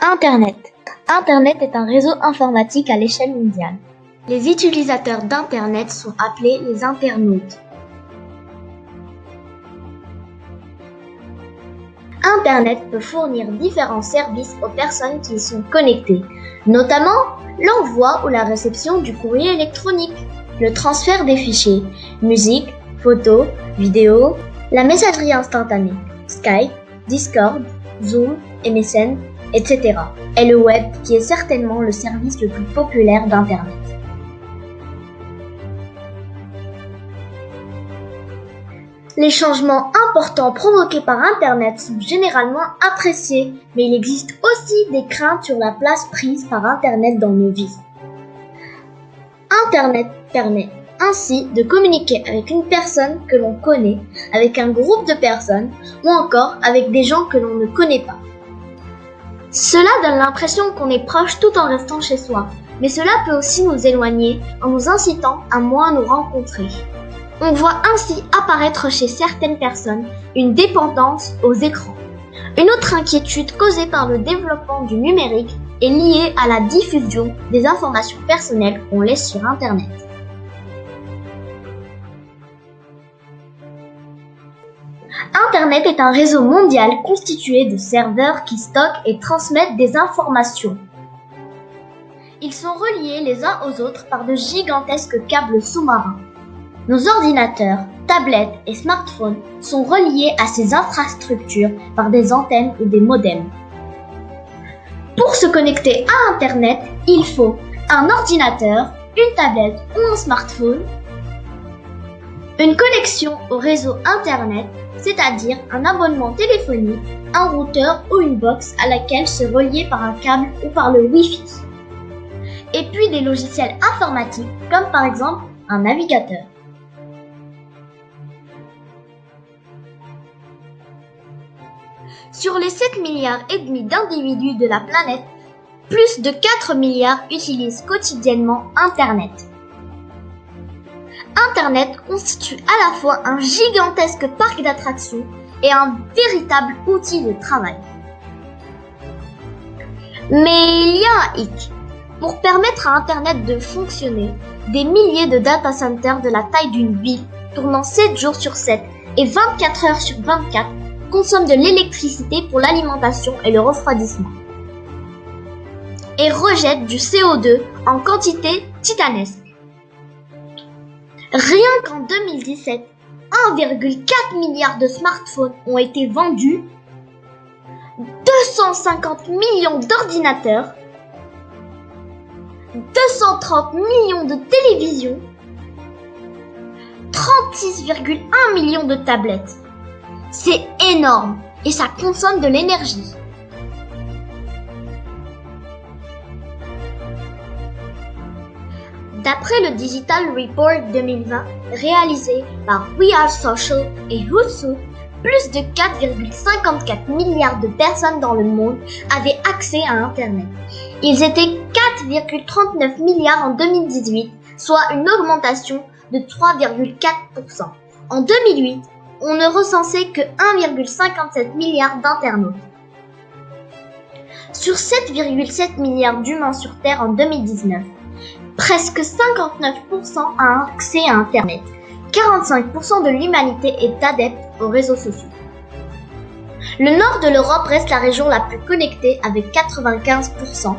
Internet. Internet est un réseau informatique à l'échelle mondiale. Les utilisateurs d'Internet sont appelés les internautes. Internet peut fournir différents services aux personnes qui y sont connectées, notamment l'envoi ou la réception du courrier électronique, le transfert des fichiers, musique, photos, vidéos, la messagerie instantanée, Skype, Discord, Zoom, MSN, etc. et le web qui est certainement le service le plus populaire d'Internet. Les changements importants provoqués par Internet sont généralement appréciés, mais il existe aussi des craintes sur la place prise par Internet dans nos vies. Internet permet ainsi de communiquer avec une personne que l'on connaît, avec un groupe de personnes ou encore avec des gens que l'on ne connaît pas. Cela donne l'impression qu'on est proche tout en restant chez soi, mais cela peut aussi nous éloigner en nous incitant à moins nous rencontrer. On voit ainsi apparaître chez certaines personnes une dépendance aux écrans. Une autre inquiétude causée par le développement du numérique est liée à la diffusion des informations personnelles qu'on laisse sur Internet. Internet est un réseau mondial constitué de serveurs qui stockent et transmettent des informations. Ils sont reliés les uns aux autres par de gigantesques câbles sous-marins. Nos ordinateurs, tablettes et smartphones sont reliés à ces infrastructures par des antennes ou des modems. Pour se connecter à Internet, il faut un ordinateur, une tablette ou un smartphone, une connexion au réseau Internet, c'est-à-dire un abonnement téléphonique, un routeur ou une box à laquelle se relier par un câble ou par le Wi-Fi. Et puis des logiciels informatiques comme par exemple un navigateur. Sur les 7,5 milliards d'individus de la planète, plus de 4 milliards utilisent quotidiennement Internet. Internet constitue à la fois un gigantesque parc d'attractions et un véritable outil de travail. Mais il y a un hic. Pour permettre à Internet de fonctionner, des milliers de data centers de la taille d'une ville, tournant 7 jours sur 7 et 24 heures sur 24, consomment de l'électricité pour l'alimentation et le refroidissement et rejettent du CO2 en quantité titanesque. Rien qu'en 2017, 1,4 milliard de smartphones ont été vendus, 250 millions d'ordinateurs, 230 millions de télévisions, 36,1 millions de tablettes. C'est énorme et ça consomme de l'énergie. D'après le Digital Report 2020 réalisé par We Are Social et Hootsuite, plus de 4,54 milliards de personnes dans le monde avaient accès à Internet. Ils étaient 4,39 milliards en 2018, soit une augmentation de 3,4%. En 2008, on ne recensait que 1,57 milliard d'internautes. Sur 7,7 milliards d'humains sur Terre en 2019, presque 59% a accès à Internet. 45% de l'humanité est adepte aux réseaux sociaux. Le nord de l'Europe reste la région la plus connectée avec 95%.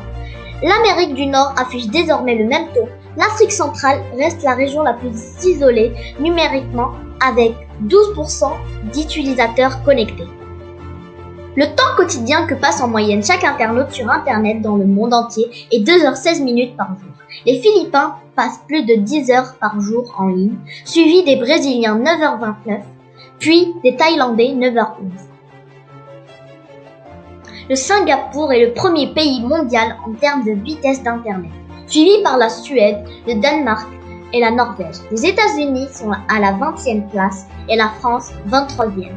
L'Amérique du Nord affiche désormais le même taux. L'Afrique centrale reste la région la plus isolée numériquement avec 12% d'utilisateurs connectés. Le temps quotidien que passe en moyenne chaque internaute sur Internet dans le monde entier est 2h16 par jour. Les Philippins passent plus de 10 heures par jour en ligne, suivis des Brésiliens 9h29, puis des Thaïlandais 9h11. Le Singapour est le premier pays mondial en termes de vitesse d'Internet, suivi par la Suède, le Danemark et la Norvège. Les États-Unis sont à la 20e place et la France 23e.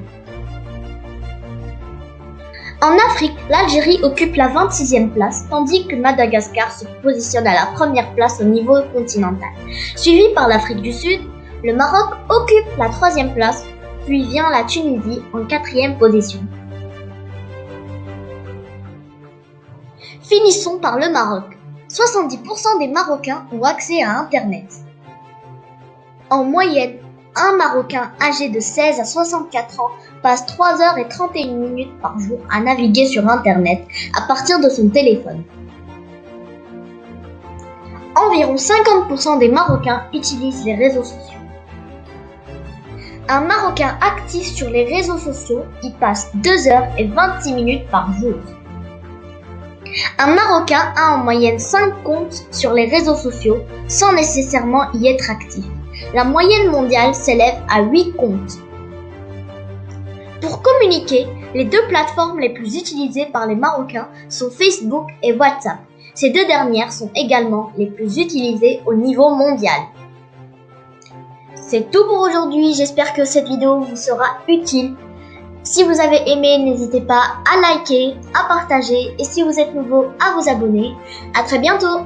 En Afrique, l'Algérie occupe la 26e place, tandis que Madagascar se positionne à la première place au niveau continental. Suivi par l'Afrique du Sud, le Maroc occupe la 3e place, puis vient la Tunisie en 4e position. Finissons par le Maroc. 70% des Marocains ont accès à Internet. En moyenne, un Marocain âgé de 16 à 64 ans passe 3h31 par jour à naviguer sur Internet à partir de son téléphone. Environ 50% des Marocains utilisent les réseaux sociaux. Un Marocain actif sur les réseaux sociaux y passe 2h26 par jour. Un Marocain a en moyenne 5 comptes sur les réseaux sociaux sans nécessairement y être actif. La moyenne mondiale s'élève à 8 comptes. Pour communiquer, les deux plateformes les plus utilisées par les Marocains sont Facebook et WhatsApp. Ces deux dernières sont également les plus utilisées au niveau mondial. C'est tout pour aujourd'hui, j'espère que cette vidéo vous sera utile. Si vous avez aimé, n'hésitez pas à liker, à partager et si vous êtes nouveau, à vous abonner. À très bientôt!